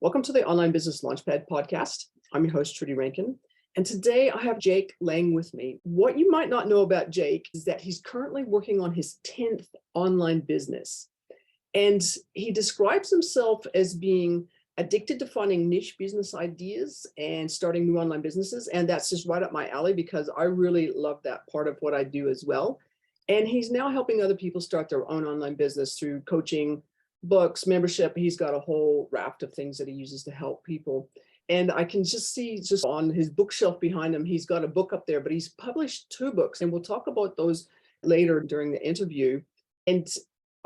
Welcome to the Online Business Launchpad podcast. I'm your host, Trudy Rankin. And today I have Jake Lang with me. What you might not know about Jake is that he's currently working on his 10th online business. And he describes himself as being addicted to finding niche business ideas and starting new online businesses. And that's just right up my alley because I really love that part of what I do as well. And he's now helping other people start their own online business through coaching, books, membership. He's got a whole raft of things that he uses to help people. And I can just see just on his bookshelf behind him, he's got a book up there, but he's published 2 books, and we'll talk about those later during the interview. And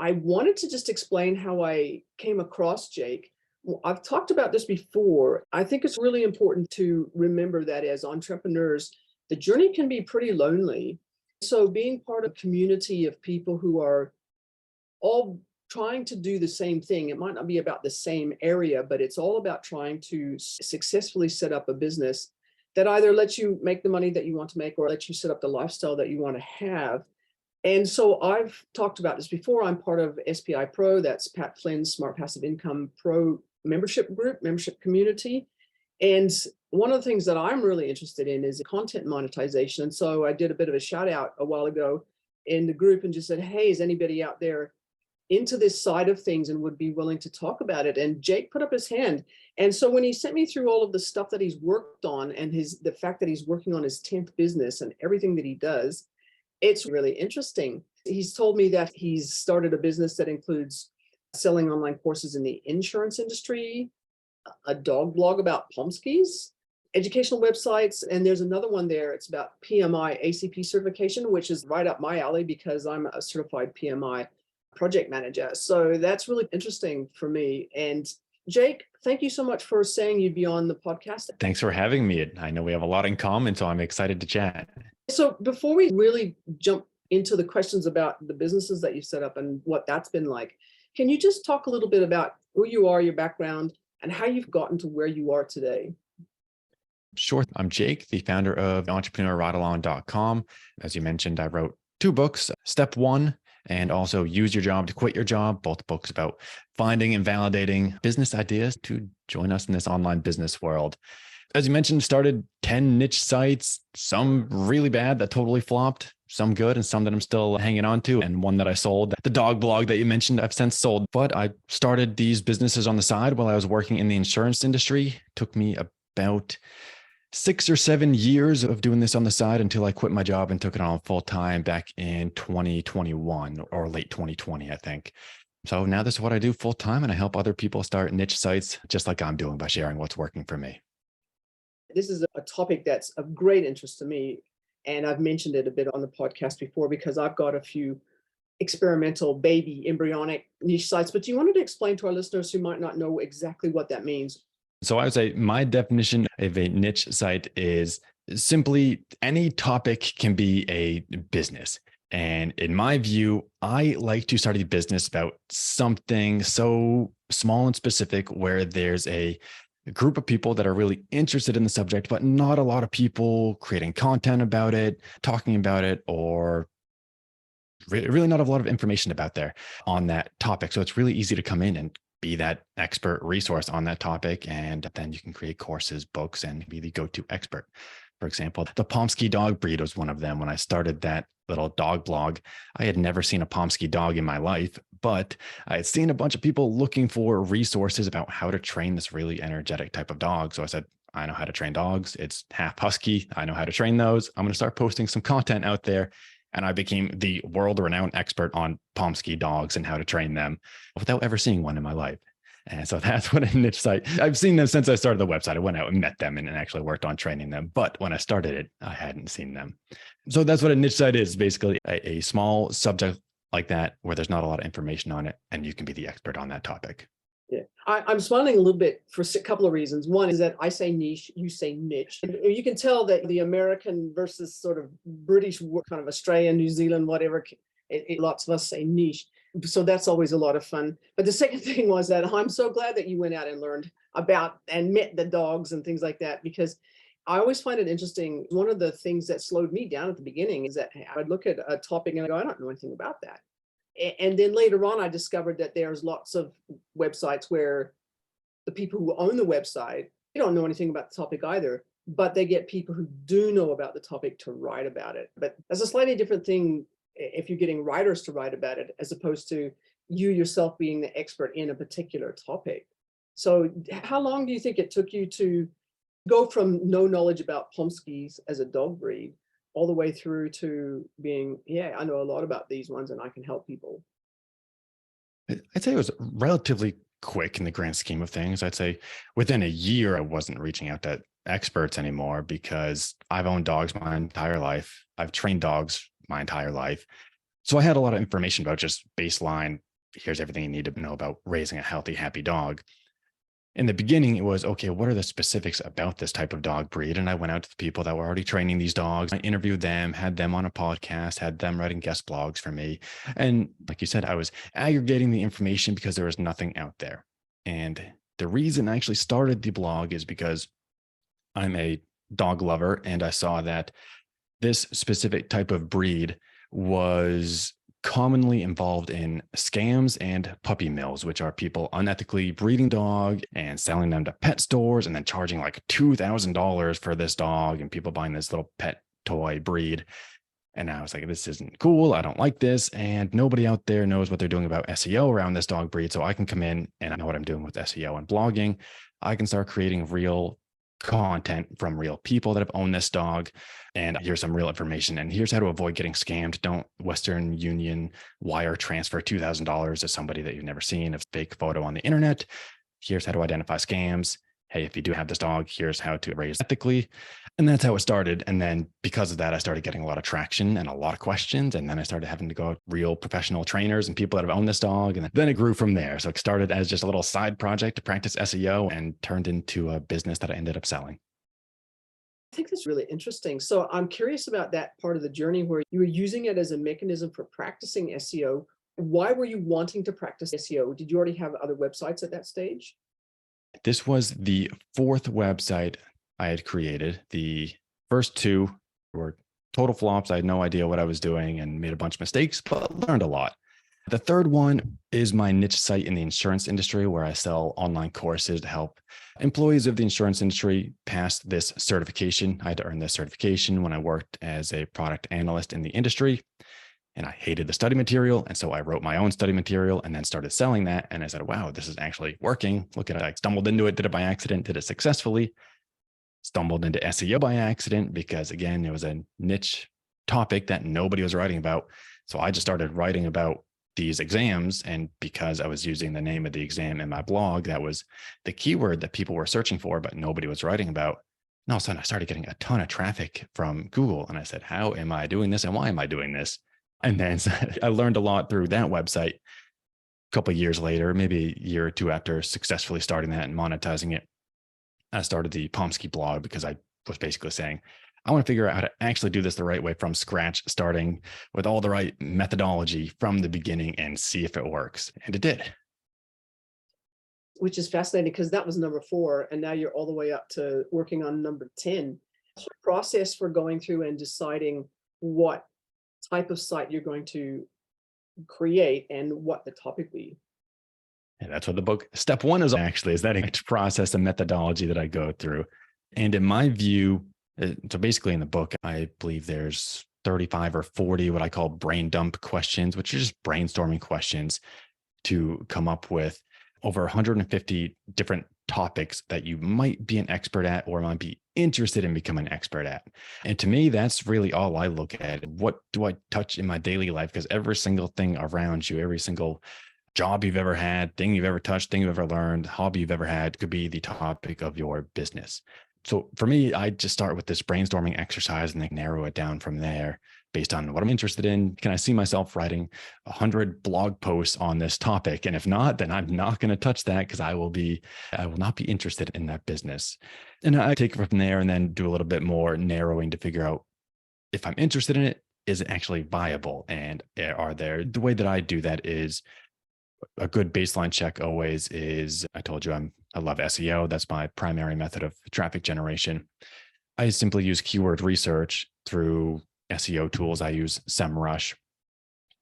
I wanted to just explain how I came across Jake. Well, I've talked about this before. I think it's really important to remember that as entrepreneurs, the journey can be pretty lonely. So being part of a community of people who are all trying to do the same thing, it might not be about the same area, but it's all about trying to successfully set up a business that either lets you make the money that you want to make or lets you set up the lifestyle that you want to have. And so I've talked about this before. I'm part of SPI Pro, that's Pat Flynn's Smart Passive Income Pro membership group, membership community. And one of the things that I'm really interested in is content monetization. And so I did a bit of a shout out a while ago in the group and just said, hey, is anybody out there into this side of things and would be willing to talk about it? And Jake put up his hand. And so when he sent me through all of the stuff that he's worked on and the fact that he's working on his 10th business and everything that he does, it's really interesting. He's told me that he's started a business that includes selling online courses in the insurance industry, a dog blog about Pomskis, educational websites, and there's another one there. It's about PMI ACP certification, which is right up my alley because I'm a certified PMI project manager. So that's really interesting for me. And Jake, thank you so much for saying you'd be on the podcast. Thanks for having me. I know we have a lot in common, so I'm excited to chat. So before we really jump into the questions about the businesses that you set up and what that's been like, can you just talk a little bit about who you are, your background, and how you've gotten to where you are today? Sure. I'm Jake, the founder of entrepreneurridealong.com. As you mentioned, I wrote 2 books, Step 1 and also Use Your Job to Quit Your Job, both books about finding and validating business ideas to join us in this online business world. As you mentioned, started 10 niche sites, some really bad that totally flopped, some good and some that I'm still hanging on to, and one that I sold. The dog blog that you mentioned, I've since sold. But I started these businesses on the side while I was working in the insurance industry. It took me about 6 or 7 years of doing this on the side until I quit my job and took it on full time back in 2021 or late 2020, I think. So now this is what I do full time, and I help other people start niche sites just like I'm doing by sharing what's working for me. This is a topic that's of great interest to me. And I've mentioned it a bit on the podcast before because I've got a few experimental baby embryonic niche sites. But you wanted to explain to our listeners who might not know exactly what that means. So I would say my definition of a niche site is simply any topic can be a business. And in my view, I like to start a business about something so small and specific where there's a group of people that are really interested in the subject, but not a lot of people creating content about it, talking about it, or really not a lot of information about there on that topic. So it's really easy to come in and be that expert resource on that topic. And then you can create courses, books, and be the go-to expert. For example, the Pomsky dog breed was one of them. When I started that little dog blog, I had never seen a Pomsky dog in my life, but I had seen a bunch of people looking for resources about how to train this really energetic type of dog. So I said, I know how to train dogs. It's half husky. I know how to train those. I'm going to start posting some content out there. And I became the world-renowned expert on Pomsky dogs and how to train them without ever seeing one in my life. And so that's what a niche site. I've seen them since I started the website. I went out and met them and actually worked on training them. But when I started it, I hadn't seen them. So that's what a niche site is, basically a small subject like that where there's not a lot of information on it and you can be the expert on that topic. Yeah, I'm smiling a little bit for a couple of reasons. One is that I say niche, you say niche. And you can tell that the American versus sort of British, kind of Australian, New Zealand, whatever, lots of us say niche. So that's always a lot of fun. But the second thing was that I'm so glad that you went out and learned about and met the dogs and things like that, because I always find it interesting. One of the things that slowed me down at the beginning is that I'd look at a topic and I go, I don't know anything about that. And then later on, I discovered that there's lots of websites where the people who own the website, they don't know anything about the topic either, but they get people who do know about the topic to write about it. But that's a slightly different thing if you're getting writers to write about it, as opposed to you yourself being the expert in a particular topic. So how long do you think it took you to go from no knowledge about Pomskis as a dog breed all the way through to being, yeah, I know a lot about these ones and I can help people? I'd say it was relatively quick in the grand scheme of things. I'd say within a year, I wasn't reaching out to experts anymore because I've owned dogs my entire life. I've trained dogs my entire life. So I had a lot of information about just baseline. Here's everything you need to know about raising a healthy, happy dog. In the beginning, it was, okay, what are the specifics about this type of dog breed? And I went out to the people that were already training these dogs. I interviewed them, had them on a podcast, had them writing guest blogs for me. And like you said, I was aggregating the information because there was nothing out there. And the reason I actually started the blog is because I'm a dog lover. And I saw that this specific type of breed was commonly involved in scams and puppy mills, which are people unethically breeding dog and selling them to pet stores and then charging like $2,000 for this dog and people buying this little pet toy breed. And I was like, this isn't cool. I don't like this. And nobody out there knows what they're doing about SEO around this dog breed. So I can come in and I know what I'm doing with SEO and blogging. I can start creating real content from real people that have owned this dog. And here's some real information. And here's how to avoid getting scammed. Don't Western Union wire transfer $2,000 to somebody that you've never seen, a fake photo on the internet. Here's how to identify scams. Hey, if you do have this dog, here's how to raise ethically. And that's how it started. And then because of that, I started getting a lot of traction and a lot of questions. And then I started having to go with real professional trainers and people that have owned this dog. And then it grew from there. So it started as just a little side project to practice SEO and turned into a business that I ended up selling. I think that's really interesting. So I'm curious about that part of the journey where you were using it as a mechanism for practicing SEO. Why were you wanting to practice SEO? Did you already have other websites at that stage? This was the fourth website I had created. The first two were total flops. I had no idea what I was doing and made a bunch of mistakes, but learned a lot. The third one is my niche site in the insurance industry, where I sell online courses to help employees of the insurance industry pass this certification. I had to earn this certification when I worked as a product analyst in the industry. And I hated the study material. And so I wrote my own study material and then started selling that. And I said, wow, this is actually working. Look at it. I stumbled into it, did it by accident, did it successfully. Stumbled into SEO by accident because, again, it was a niche topic that nobody was writing about. So I just started writing about these exams. And because I was using the name of the exam in my blog, that was the keyword that people were searching for, but nobody was writing about. And all of a sudden, I started getting a ton of traffic from Google. And I said, how am I doing this? And why am I doing this? And then I learned a lot through that website. A couple of years later, maybe a year or two after successfully starting that and monetizing it, I started the Pomsky blog because I was basically saying, I want to figure out how to actually do this the right way from scratch, starting with all the right methodology from the beginning and see if it works. And it did. Which is fascinating because that was number 4. And now you're all the way up to working on number 10. What's your process for going through and deciding what type of site you're going to create and what the topic be? And that's what the book step 1 is actually, is that process and methodology that I go through. And in my view, so basically in the book, I believe there's 35 or 40 what I call brain dump questions, which are just brainstorming questions to come up with over 150 different topics that you might be an expert at or might be interested in becoming an expert at. And to me, that's really all I look at. What do I touch in my daily life? Because every single thing around you, every single job you've ever had, thing you've ever touched, thing you've ever learned, hobby you've ever had could be the topic of your business. So for me, I just start with this brainstorming exercise and then narrow it down from there based on what I'm interested in. Can I see myself writing 100 blog posts on this topic? And if not, then I'm not going to touch that because I will not be interested in that business. And I take it from there and then do a little bit more narrowing to figure out if I'm interested in it, is it actually viable? And the way that I do that is a good baseline check always is, I told you I love SEO. That's my primary method of traffic generation. I simply use keyword research through SEO tools. I use SEMrush.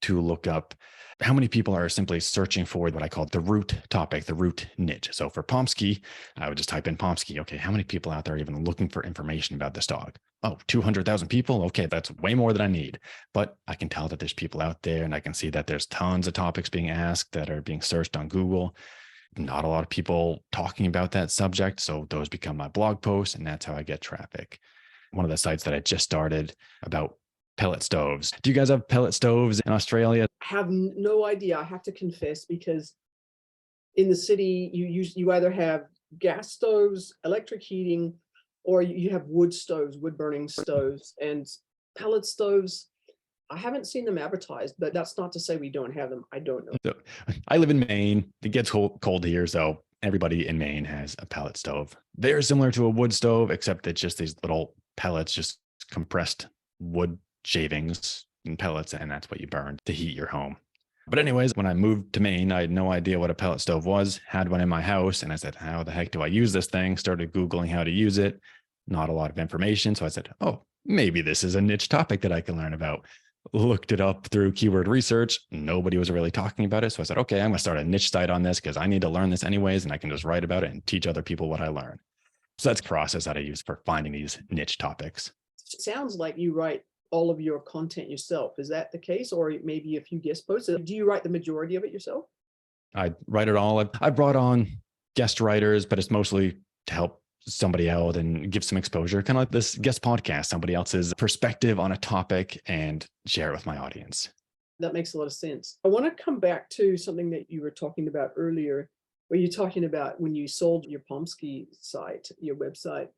to look up how many people are simply searching for what I call the root topic, the root niche. So for Pomsky, I would just type in Pomsky. Okay, how many people out there are even looking for information about this dog? Oh, 200,000 people. Okay, that's way more than I need. But I can tell that there's people out there, and I can see that there's tons of topics being asked that are being searched on Google. Not a lot of people talking about that subject. So those become my blog posts, and that's how I get traffic. One of the sites that I just started about pellet stoves. Do you guys have pellet stoves in Australia? I have no idea. I have to confess, because in the city, you either have gas stoves, electric heating, or you have wood stoves, wood burning stoves, and pellet stoves. I haven't seen them advertised, but that's not to say we don't have them. I don't know. So, I live in Maine. It gets cold here, so everybody in Maine has a pellet stove. They're similar to a wood stove, except it's just these little pellets, just compressed wood shavings and pellets, and that's what you burn to heat your home. But anyways, when I moved to Maine, I had no idea what a pellet stove was, had one in my house, and I said, how the heck do I use this thing? Started Googling how to use it. Not a lot of information. So I said, oh, maybe this is a niche topic that I can learn about. Looked it up through keyword research. Nobody was really talking about it. So I said, okay, I'm going to start a niche site on this because I need to learn this anyways, and I can just write about it and teach other people what I learn. So that's the process that I use for finding these niche topics. It sounds like you write all of your content yourself. Is that the case? Or maybe a few guest posts? Do you write the majority of it yourself? I write it all. I brought on guest writers, but it's mostly to help somebody out and give some exposure, kind of like this guest podcast, somebody else's perspective on a topic, and share it with my audience. That makes a lot of sense. I want to come back to something that you were talking about earlier, where you're talking about when you sold your Pomsky site, your website.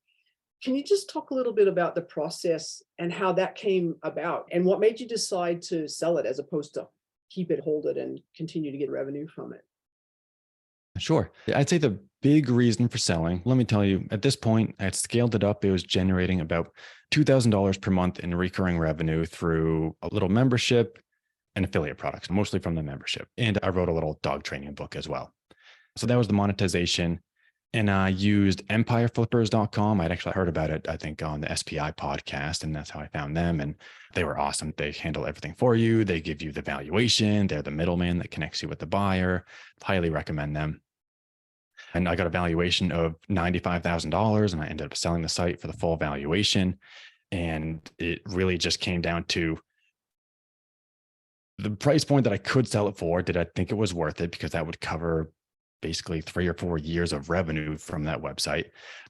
Can you just talk a little bit about the process and how that came about, and what made you decide to sell it as opposed to keep it, hold it, and continue to get revenue from it? Sure. I'd say the big reason for selling, let me tell you, at this point, I had scaled it up. It was generating about $2,000 per month in recurring revenue through a little membership and affiliate products, mostly from the membership. And I wrote a little dog training book as well. So that was the monetization. And I used empireflippers.com. I'd actually heard about it, I think, on the SPI podcast, and that's how I found them. And they were awesome. They handle everything for you. They give you the valuation. They're the middleman that connects you with the buyer. Highly recommend them. And I got a valuation of $95,000, and I ended up selling the site for the full valuation. And it really just came down to the price point that I could sell it for. Did I think it was worth it? Because that would cover basically 3 or 4 years of revenue from that website.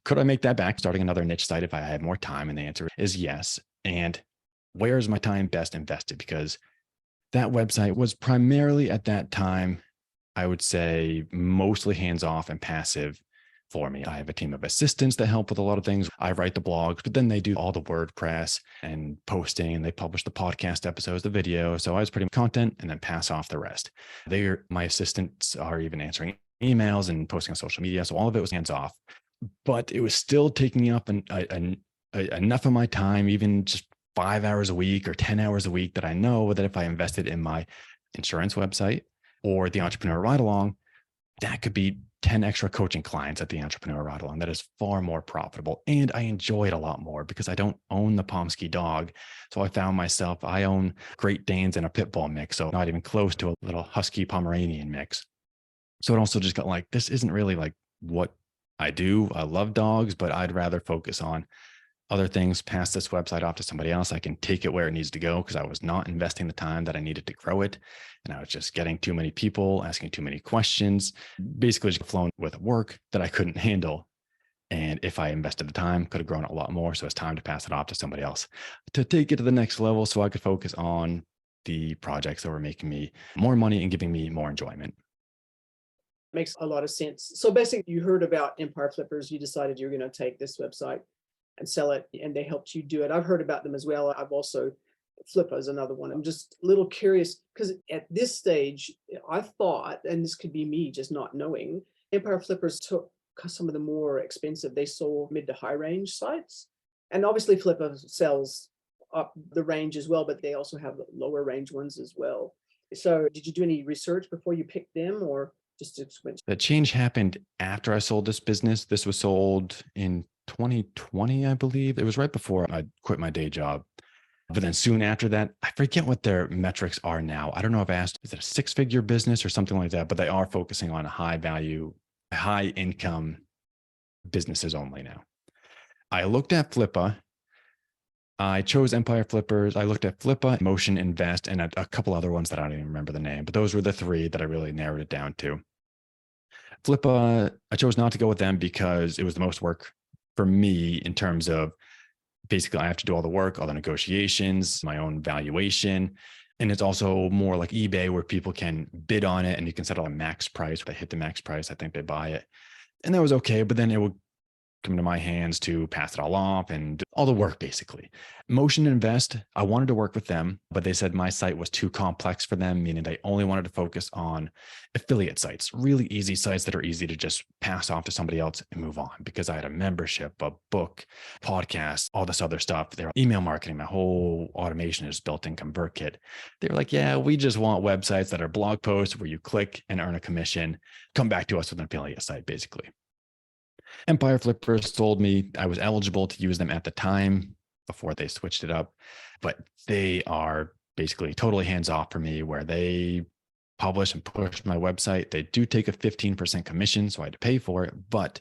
Could I make that back starting another niche site if I had more time? And the answer is yes. And where is my time best invested? Because that website was primarily at that time, I would say, mostly hands-off and passive for me. I have a team of assistants that help with a lot of things. I write the blogs, but then they do all the WordPress and posting, and they publish the podcast episodes, the video. So I was pretty much content and then pass off the rest. My assistants are even answering emails and posting on social media. So all of it was hands-off, but it was still taking up enough of my time, even just 5 hours a week or 10 hours a week, that I know that if I invested in my insurance website or the Entrepreneur Ride Along, that could be 10 extra coaching clients at the Entrepreneur Ride Along. That is far more profitable. And I enjoy it a lot more because I don't own the Pomsky dog. So I found myself, I own Great Danes and a pit bull mix. So not even close to a little husky Pomeranian mix. So it also just got like, this isn't really like what I do. I love dogs, but I'd rather focus on other things, pass this website off to somebody else. I can take it where it needs to go because I was not investing the time that I needed to grow it. And I was just getting too many people, asking too many questions, basically just flown with work that I couldn't handle. And if I invested the time, could have grown it a lot more. So it's time to pass it off to somebody else to take it to the next level so I could focus on the projects that were making me more money and giving me more enjoyment. Makes a lot of sense. So basically, you heard about Empire Flippers, you decided you're going to take this website and sell it, and they helped you do it. I've heard about them as well. I've also, Flipper is another one. I'm just a little curious because at this stage, I thought, and this could be me just not knowing, Empire Flippers took some of the more expensive, they sold mid to high range sites. And obviously Flipper sells up the range as well, but they also have lower range ones as well. So did you do any research before you picked them, or just went? The change happened after I sold this business. This was sold in 2020, I believe. It was right before I quit my day job. But then soon after that, I forget what their metrics are now. I don't know if I asked, is it a six-figure business or something like that? But they are focusing on high value, high income businesses only now. I looked at Flippa. I chose Empire Flippers. I looked at Flippa, Motion Invest, and a couple other ones that I don't even remember the name, but those were the three that I really narrowed it down to. Flippa, I chose not to go with them because it was the most work for me in terms of basically I have to do all the work, all the negotiations, my own valuation. And it's also more like eBay where people can bid on it and you can set a max price. If they hit the max price, I think they buy it. And that was okay. But then it would come to my hands to pass it all off and all the work basically. Motion Invest, I wanted to work with them, but they said my site was too complex for them, meaning they only wanted to focus on affiliate sites, really easy sites that are easy to just pass off to somebody else and move on because I had a membership, a book, podcast, all this other stuff. They're email marketing. My whole automation is built in ConvertKit. They were like, yeah, we just want websites that are blog posts where you click and earn a commission. Come back to us with an affiliate site, basically. Empire Flippers told me I was eligible to use them at the time before they switched it up, but they are basically totally hands off for me where they publish and push my website. They do take a 15% commission, so I had to pay for it, but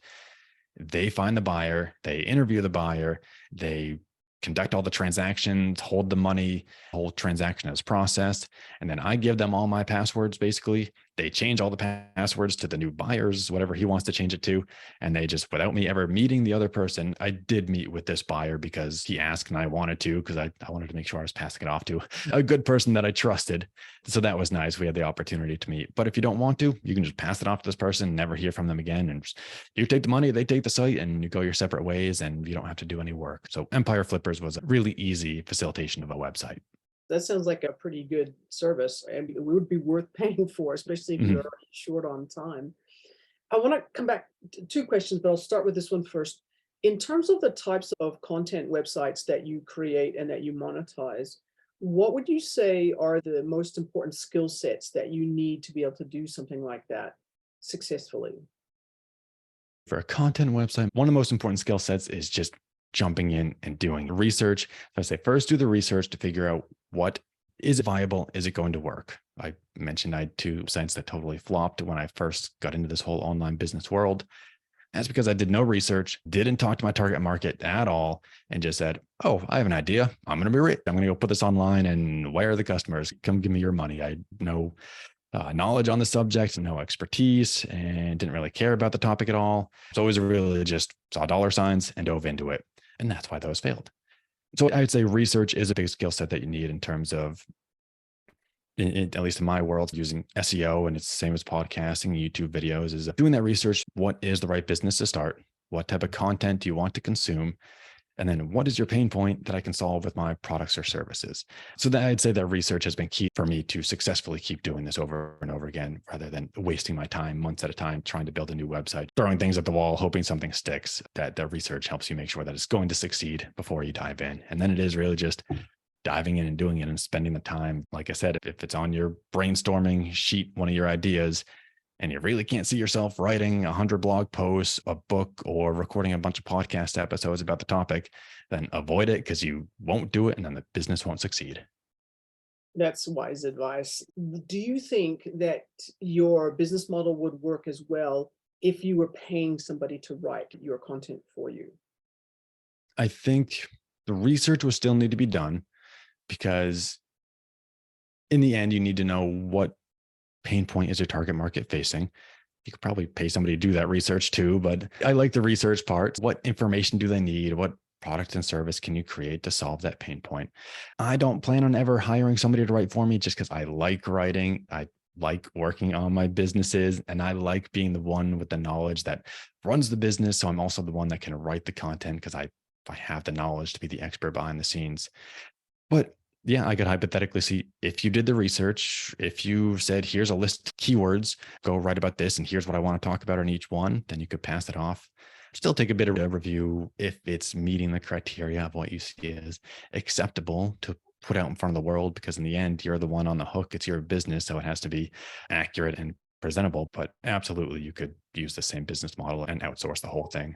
they find the buyer, they interview the buyer, they conduct all the transactions, hold the money, whole transaction is processed. And then I give them all my passwords, basically. They change all the passwords to the new buyers, whatever he wants to change it to. And they just, without me ever meeting the other person, I did meet with this buyer because he asked and I wanted to, because I wanted to make sure I was passing it off to a good person that I trusted. So that was nice. We had the opportunity to meet. But if you don't want to, you can just pass it off to this person, never hear from them again. And just, you take the money, they take the site, and you go your separate ways and you don't have to do any work. So Empire Flippers was a really easy facilitation of a website. That sounds like a pretty good service and it would be worth paying for, especially if you're short on time. I want to come back to two questions, but I'll start with this one first. In terms of the types of content websites that you create and that you monetize, what would you say are the most important skill sets that you need to be able to do something like that successfully? For a content website, one of the most important skill sets is just jumping in and doing research. So I say first do the research to figure out what is viable, is it going to work? I mentioned I had two sites that totally flopped when I first got into this whole online business world. That's because I did no research, didn't talk to my target market at all, and just said, oh, I have an idea. I'm going to be rich. I'm going to go put this online and where are the customers? Come give me your money. I had no knowledge on the subject, no expertise, and didn't really care about the topic at all. So always really just saw dollar signs and dove into it. And that's why those failed. So I'd say research is a big skill set that you need in terms of, at least in my world, using SEO, and it's the same as podcasting, YouTube videos, is doing that research. What is the right business to start? What type of content do you want to consume? And then what is your pain point that I can solve with my products or services? So that I'd say that research has been key for me to successfully keep doing this over and over again, rather than wasting my time months at a time trying to build a new website, throwing things at the wall, hoping something sticks. That the research helps you make sure that it's going to succeed before you dive in. And then it is really just diving in and doing it and spending the time. Like I said, if it's on your brainstorming sheet, one of your ideas, and you really can't see yourself writing 100 blog posts, a book, or recording a bunch of podcast episodes about the topic, then avoid it because you won't do it and then the business won't succeed. That's wise advice. Do you think that your business model would work as well if you were paying somebody to write your content for you? I think the research will still need to be done because in the end, you need to know what pain point is your target market facing. You could probably pay somebody to do that research too, but I like the research part. What information do they need? What product and service can you create to solve that pain point? I don't plan on ever hiring somebody to write for me just because I like writing. I like working on my businesses and I like being the one with the knowledge that runs the business. So I'm also the one that can write the content because I have the knowledge to be the expert behind the scenes. But yeah, I could hypothetically see if you did the research, if you said, here's a list of keywords, go write about this, and here's what I want to talk about on each one, then you could pass it off. Still take a bit of a review if it's meeting the criteria of what you see as acceptable to put out in front of the world, because in the end, you're the one on the hook. It's your business, so it has to be accurate and presentable. But absolutely, you could use the same business model and outsource the whole thing.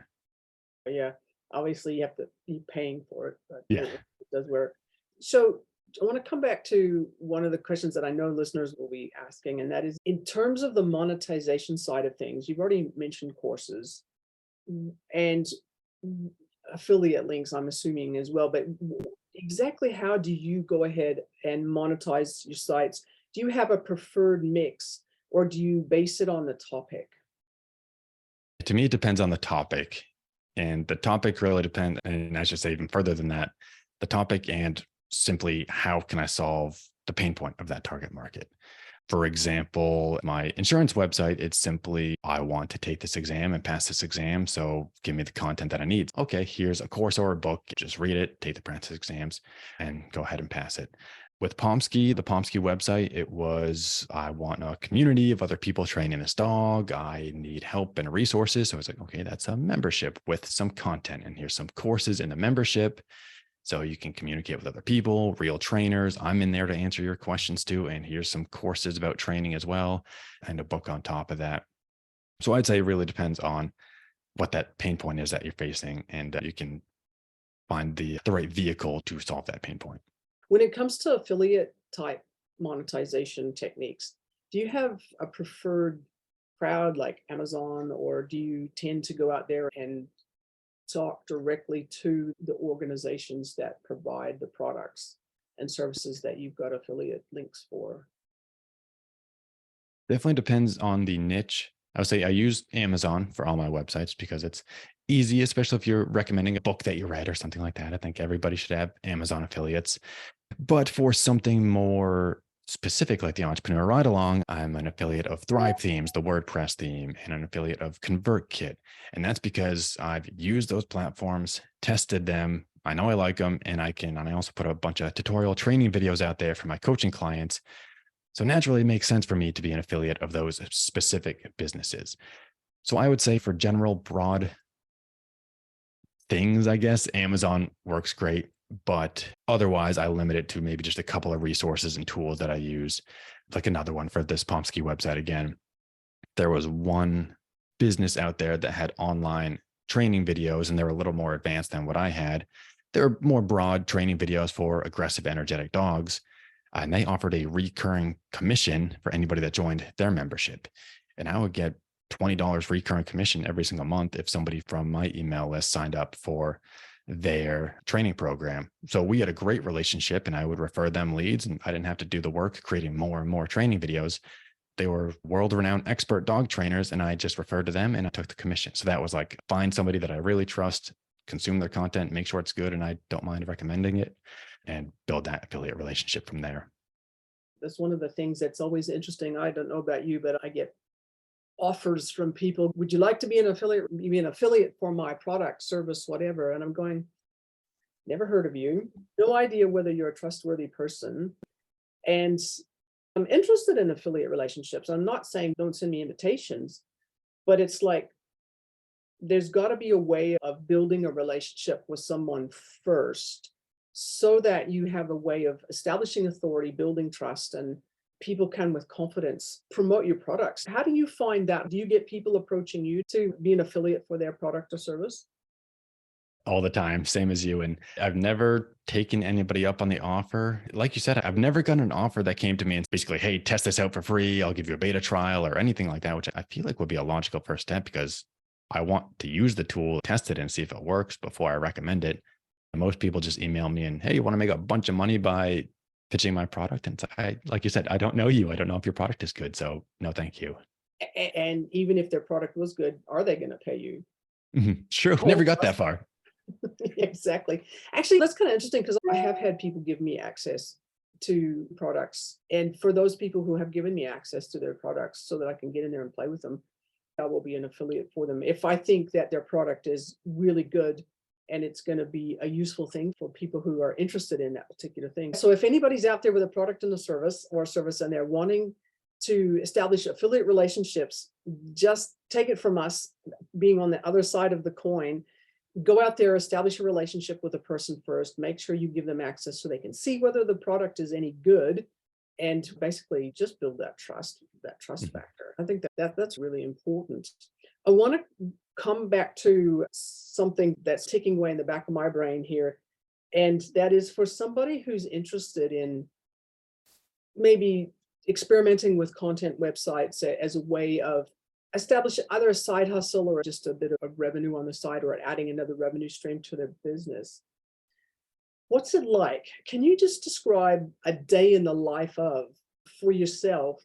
Yeah, obviously you have to be paying for it, but Yeah. it does work. So I want to come back to one of the questions that I know listeners will be asking, and that is in terms of the monetization side of things. You've already mentioned courses and affiliate links, I'm assuming as well, but exactly how do you go ahead and monetize your sites? Do you have a preferred mix or do you base it on the topic? To me, it depends on the topic. And the topic really depends, and I should say even further than that, the topic and simply how can I solve the pain point of that target market. For example, my insurance website, it's simply, I want to take this exam and pass this exam. So give me the content that I need. Okay, here's a course or a book. Just read it, take the practice exams, and go ahead and pass it. With Pomsky, the Pomsky website, it was, I want a community of other people training this dog. I need help and resources. So I was like, okay, that's a membership with some content. And here's some courses in the membership. So you can communicate with other people, real trainers. I'm in there to answer your questions too. And here's some courses about training as well, and a book on top of that. So I'd say it really depends on what that pain point is that you're facing, and you can find the right vehicle to solve that pain point. When it comes to affiliate type monetization techniques, do you have a preferred crowd like Amazon, or do you tend to go out there and talk directly to the organizations that provide the products and services that you've got affiliate links for? Definitely depends on the niche. I would say I use Amazon for all my websites because it's easy, especially if you're recommending a book that you read or something like that. I think everybody should have Amazon affiliates. But for something more specific, like the Entrepreneur Ride Along, I'm an affiliate of Thrive Themes, the WordPress theme, and an affiliate of ConvertKit. And that's because I've used those platforms, tested them. I know I like them, and I also put a bunch of tutorial training videos out there for my coaching clients. So naturally, it makes sense for me to be an affiliate of those specific businesses. So I would say for general broad things, I guess Amazon works great. But otherwise, I limit it to maybe just a couple of resources and tools that I use. Like another one for this Pomsky website again. There was one business out there that had online training videos, and they were a little more advanced than what I had. They were more broad training videos for aggressive, energetic dogs. And they offered a recurring commission for anybody that joined their membership. And I would get $20 recurring commission every single month if somebody from my email list signed up for their training program. So we had a great relationship, and I would refer them leads, and I didn't have to do the work creating more and more training videos. They were world-renowned expert dog trainers, and I just referred to them and I took the commission. So that was like, find somebody that I really trust, consume their content, make sure it's good, and I don't mind recommending it, and build that affiliate relationship from there. That's one of the things that's always interesting. I don't know about you, but I get offers from people. Would you like to be an affiliate? Be an affiliate for my product, service, whatever? And I'm going, never heard of you. No idea whether you're a trustworthy person. And I'm interested in affiliate relationships. I'm not saying don't send me invitations, but it's like there's got to be a way of building a relationship with someone first so that you have a way of establishing authority, building trust, and people can with confidence promote your products. How do you find that? Do you get people approaching you to be an affiliate for their product or service? All the time, same as you. And I've never taken anybody up on the offer. Like you said, I've never gotten an offer that came to me and basically, hey, test this out for free. I'll give you a beta trial or anything like that, which I feel like would be a logical first step because I want to use the tool, test it and see if it works before I recommend it. And most people just email me and, hey, you want to make a bunch of money by pitching my product? And like you said, I don't know you. I don't know if your product is good. So no, thank you. And even if their product was good, are they going to pay you? True. Oh, Never got that far. exactly. Actually, that's kind of interesting because I have had people give me access to products. And for those people who have given me access to their products so that I can get in there and play with them, I will be an affiliate for them. If I think that their product is really good and it's going to be a useful thing for people who are interested in that particular thing. So if anybody's out there with a product and a service or a service and they're wanting to establish affiliate relationships, just take it from us being on the other side of the coin. Go out there, establish a relationship with a person first, make sure you give them access so they can see whether the product is any good, and basically just build that trust factor. I think that's really important. I want to come back to something that's ticking away in the back of my brain here. And that is for somebody who's interested in maybe experimenting with content websites as a way of establishing either a side hustle or just a bit of revenue on the side, or adding another revenue stream to their business. What's it like? Can you just describe a day in the life of, for yourself,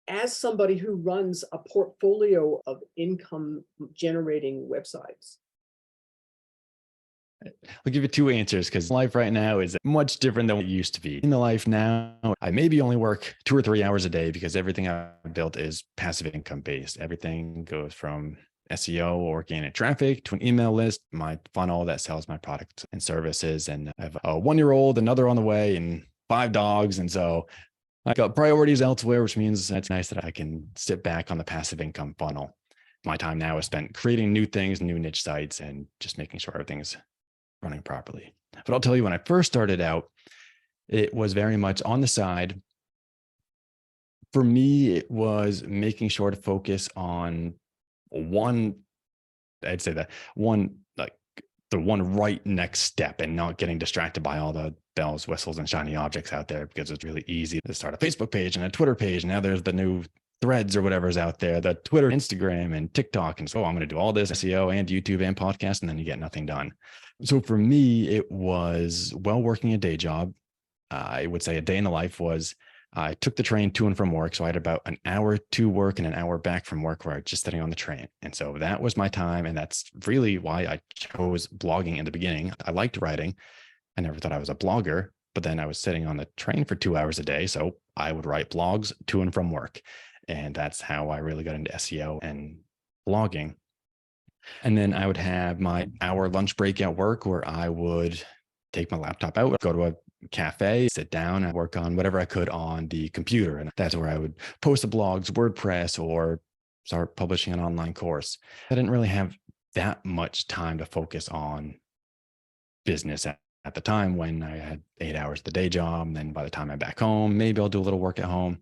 as somebody who runs a portfolio of income generating websites? I'll give you two answers because life right now is much different than what it used to be. In the life now, I maybe only work 2 or 3 hours a day because everything I've built is passive income based. Everything goes from SEO or organic traffic to an email list, my funnel that sells my products and services. And I have a 1-year-old, another on the way, and 5 dogs. And so I got priorities elsewhere, which means it's nice that I can sit back on the passive income funnel. My time now is spent creating new things, new niche sites, and just making sure everything's running properly. But I'll tell you, when I first started out, it was very much on the side. For me, it was making sure to focus on one, I'd say that one, like the one right next step, and not getting distracted by all the bells, whistles, and shiny objects out there, because it's really easy to start a Facebook page and a Twitter page. And now there's the new Threads or whatever's out there, the Twitter, Instagram, and TikTok. And so I'm going to do all this SEO and YouTube and podcast, and then you get nothing done. So for me, it was, well, working a day job. I would say a day in the life was, I took the train to and from work. So I had about an hour to work and an hour back from work where I was just sitting on the train. And so that was my time. And that's really why I chose blogging in the beginning. I liked writing. I never thought I was a blogger, but then I was sitting on the train for 2 hours a day. So I would write blogs to and from work. And that's how I really got into SEO and blogging. And then I would have my hour lunch break at work where I would take my laptop out, go to a cafe, sit down and work on whatever I could on the computer. And that's where I would post the blogs, WordPress, or start publishing an online course. I didn't really have that much time to focus on business at the time, when I had 8 hours the day job. And then by the time I'm back home, maybe I'll do a little work at home.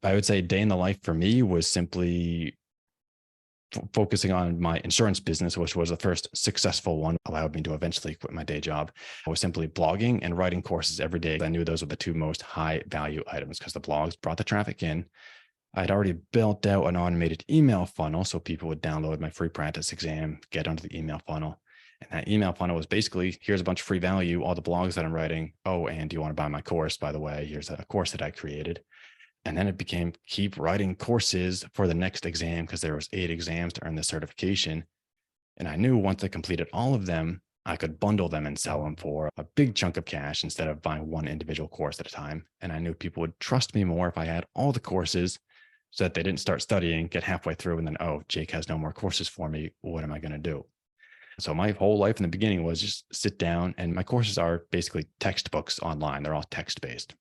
But I would say day in the life for me was simply focusing on my insurance business, which was the first successful one, allowed me to eventually quit my day job. I was simply blogging and writing courses every day. I knew those were the two most high value items because the blogs brought the traffic in. I'd already built out an automated email funnel, so people would download my free practice exam, get onto the email funnel. And that email funnel was basically, here's a bunch of free value, all the blogs that I'm writing. Oh, and do you want to buy my course? By the way, here's a course that I created. And then it became keep writing courses for the next exam, because there was 8 exams to earn the certification. And I knew once I completed all of them, I could bundle them and sell them for a big chunk of cash instead of buying one individual course at a time. And I knew people would trust me more if I had all the courses, so that they didn't start studying, get halfway through, and then, oh, Jake has no more courses for me. What am I going to do? So my whole life in the beginning was just sit down, and my courses are basically textbooks online. They're all text-based.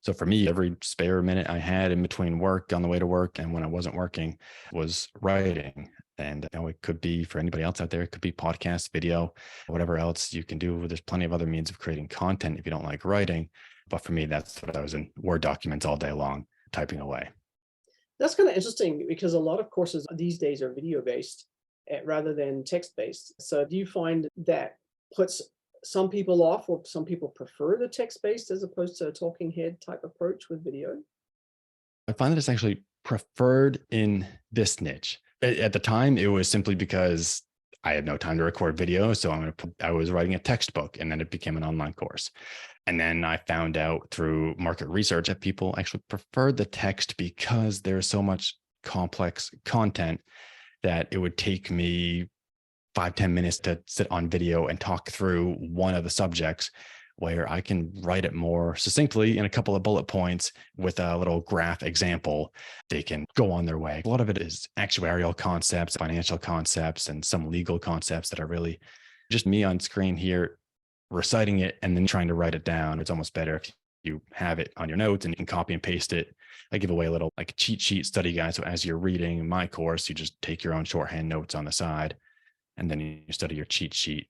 So for me, every spare minute I had in between work, on the way to work, and when I wasn't working, was writing. And it could be, for anybody else out there, it could be podcast, video, whatever else you can do. There's plenty of other means of creating content if you don't like writing. But for me, that's what I was in, Word documents all day long, typing away. That's kind of interesting, because a lot of courses these days are video based rather than text based. So do you find that puts some people off, or some people prefer the text based as opposed to a talking head type approach with video? I find that it's actually preferred in this niche. At the time, it was simply because I had no time to record video. So I was writing a textbook, and then it became an online course. And then I found out through market research that people actually preferred the text because there's so much complex content that it would take me 5-10 minutes to sit on video and talk through one of the subjects, where I can write it more succinctly in a couple of bullet points with a little graph example. They can go on their way. A lot of it is actuarial concepts, financial concepts, and some legal concepts that are really just me on screen here reciting it and then trying to write it down. It's almost better if you have it on your notes and you can copy and paste it. I give away a little like cheat sheet study guide. So as you're reading my course, you just take your own shorthand notes on the side, and then you study your cheat sheet.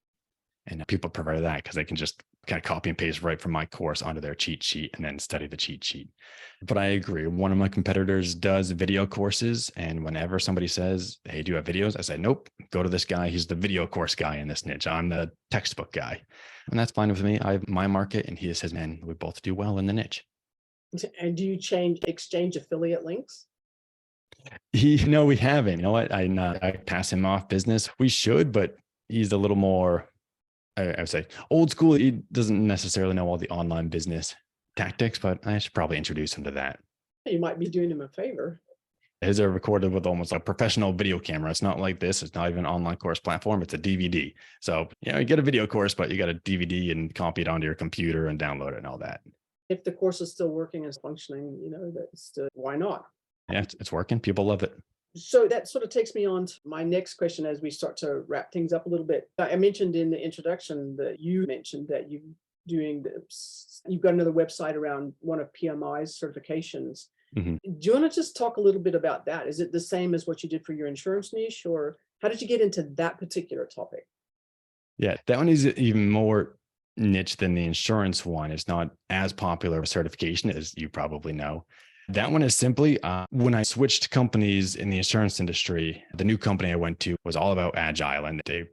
And people prefer that because they can just kind of copy and paste right from my course onto their cheat sheet and then study the cheat sheet. But I agree. One of my competitors does video courses. And whenever somebody says, hey, do you have videos? I say, nope, go to this guy. He's the video course guy in this niche. I'm the textbook guy. And that's fine with me. I have my market and he has his, and we both do well in the niche. And do you exchange affiliate links? No, we haven't. You know what? I pass him off business. We should, but he's a little more, I would say, old school. He doesn't necessarily know all the online business tactics, but I should probably introduce him to that. You might be doing him a favor. His are recorded with almost a professional video camera. It's not like this. It's not even an online course platform. It's a DVD. So, you get a video course, but you got a DVD and copy it onto your computer and download it and all that. If the course is still working and functioning, that's why not? Yeah, it's working. People love it. So that sort of takes me on to my next question as we start to wrap things up a little bit. I mentioned in the introduction that you mentioned that you've got another website around one of PMI's certifications. Mm-hmm. Do you want to just talk a little bit about that? Is it the same as what you did for your insurance niche, or how did you get into that particular topic? Yeah, that one is even more niche than the insurance one. It's not as popular of a certification as you probably know. That one is simply when I switched companies in the insurance industry, the new company I went to was all about Agile. And they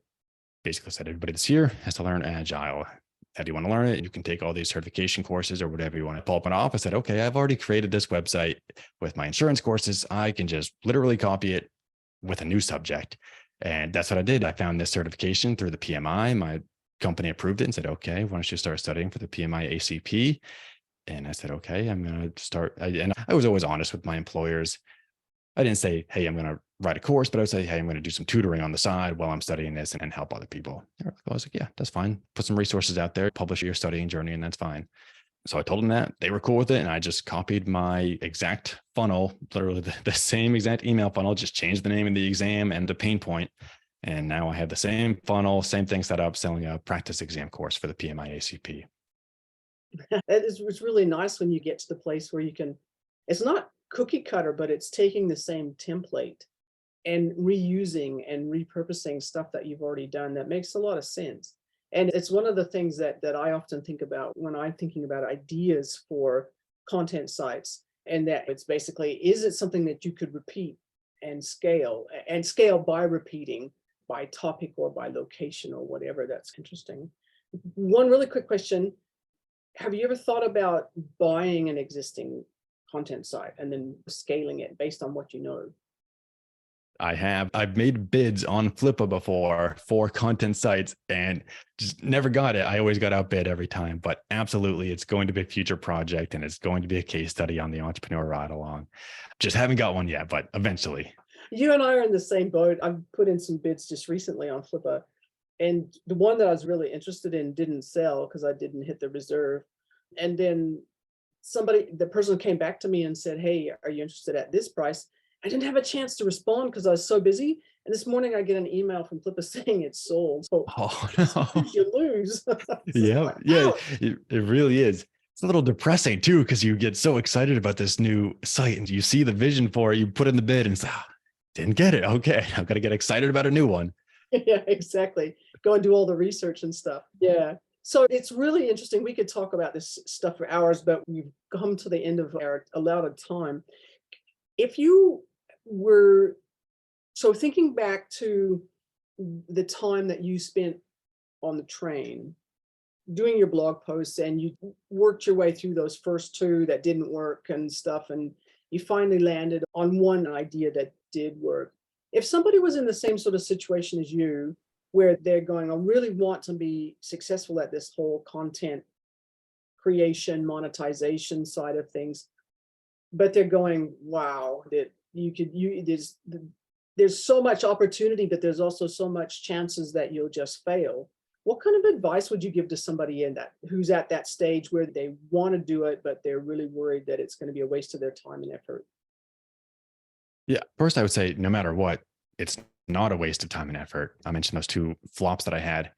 basically said, everybody that's here has to learn Agile. How do you want to learn it? You can take all these certification courses or whatever you want to pull it off. I said, okay, I've already created this website with my insurance courses. I can just literally copy it with a new subject. And that's what I did. I found this certification through the PMI. My company approved it and said, okay, why don't you start studying for the PMI ACP? And I said, okay, I'm going to start. And I was always honest with my employers. I didn't say, hey, I'm going to write a course, but I would say, hey, I'm going to do some tutoring on the side while I'm studying this and help other people. I was like, yeah, that's fine. Put some resources out there, publish your studying journey, and that's fine. So I told them that. They were cool with it. And I just copied my exact funnel, literally the same exact email funnel, just changed the name of the exam and the pain point. And now I have the same funnel, same thing set up, selling a practice exam course for the PMI ACP. It's really nice when you get to the place where you can, it's not cookie cutter, but it's taking the same template and reusing and repurposing stuff that you've already done. That makes a lot of sense. And it's one of the things that I often think about when I'm thinking about ideas for content sites. And that it's basically, is it something that you could repeat and scale by repeating by topic or by location or whatever? That's interesting. One really quick question. Have you ever thought about buying an existing content site and then scaling it based on what you know? I have. I've made bids on Flippa before for content sites and just never got it. I always got outbid every time, but absolutely, it's going to be a future project and it's going to be a case study on the entrepreneur ride along. Just haven't got one yet, but eventually. You and I are in the same boat. I've put in some bids just recently on Flippa. And the one that I was really interested in didn't sell because I didn't hit the reserve. And then the person came back to me and said, hey, are you interested at this price? I didn't have a chance to respond because I was so busy. And this morning I get an email from Flippa saying it's sold. So you lose. Yeah, it really is. It's a little depressing too, because you get so excited about this new site and you see the vision for it, you put in the bid and say, didn't get it. Okay, I've got to get excited about a new one. Yeah, exactly. Go and do all the research and stuff. Yeah. So it's really interesting. We could talk about this stuff for hours, but we've come to the end of our allotted time. If you were, so thinking back to the time that you spent on the train doing your blog posts and you worked your way through those first two that didn't work and stuff, and you finally landed on one idea that did work. If somebody was in the same sort of situation as you, where they're going, I really want to be successful at this whole content creation, monetization side of things, but they're going, wow, that there's so much opportunity, but there's also so much chances that you'll just fail. What kind of advice would you give to somebody who's at that stage where they want to do it, but they're really worried that it's going to be a waste of their time and effort? Yeah. First, I would say no matter what, it's not a waste of time and effort. I mentioned those two flops that I had.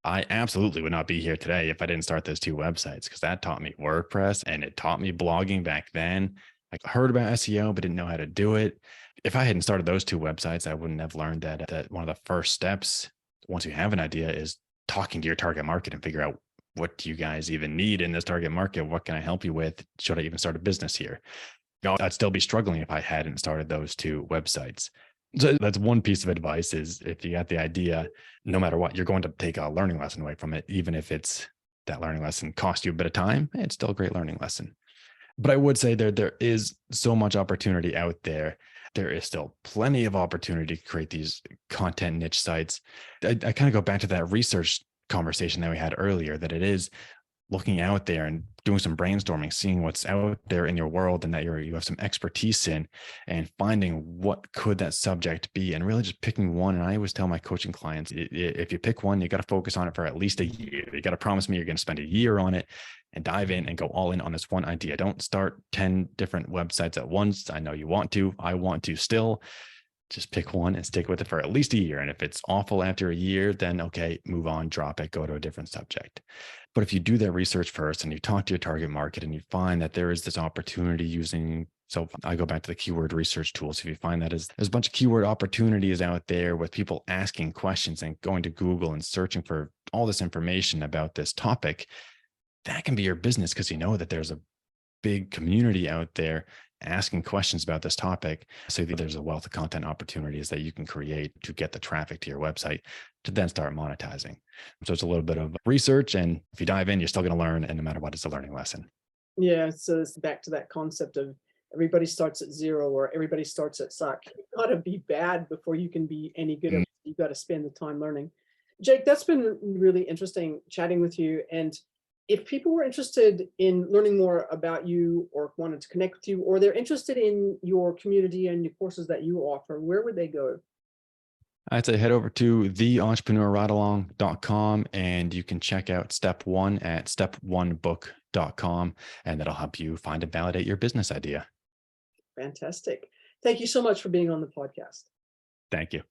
I absolutely would not be here today if I didn't start those two websites, because that taught me WordPress and it taught me blogging back then. I heard about SEO, but didn't know how to do it. If I hadn't started those two websites, I wouldn't have learned that one of the first steps, once you have an idea, is talking to your target market and figure out, what do you guys even need in this target market? What can I help you with? Should I even start a business here? I'd still be struggling if I hadn't started those two websites. So that's one piece of advice, is if you got the idea, no matter what, you're going to take a learning lesson away from it. Even if it's that learning lesson cost you a bit of time, it's still a great learning lesson. But I would say there is so much opportunity out there. There is still plenty of opportunity to create these content niche sites. I kind of go back to that research conversation that we had earlier, that it is looking out there and doing some brainstorming, seeing what's out there in your world and that you have some expertise in, and finding what could that subject be, and really just picking one. And I always tell my coaching clients, if you pick one, you got to focus on it for at least a year. You got to promise me you're going to spend a year on it and dive in and go all in on this one idea. Don't start 10 different websites at once. I know you want to, I want to still. Just pick one and stick with it for at least a year. And if it's awful after a year, then okay, move on, drop it, go to a different subject. But if you do that research first and you talk to your target market and you find that there is this opportunity using, so I go back to the keyword research tools. If you find that there's a bunch of keyword opportunities out there with people asking questions and going to Google and searching for all this information about this topic, that can be your business, because you know that there's a big community out there asking questions about this topic. So there's a wealth of content opportunities that you can create to get the traffic to your website to then start monetizing. So it's a little bit of research, and if you dive in, you're still going to learn, and no matter what, it's a learning lesson. Yeah, so it's back to that concept of everybody starts at zero, or everybody starts at suck. You've got to be bad before you can be any good. You've got to spend the time learning. Jake, that's been really interesting chatting with you. And if people were interested in learning more about you, or wanted to connect with you, or they're interested in your community and your courses that you offer, where would they go? I'd say head over to theentrepreneurridealong.com, and you can check out step one at step1book.com, and that'll help you find and validate your business idea. Fantastic. Thank you so much for being on the podcast. Thank you.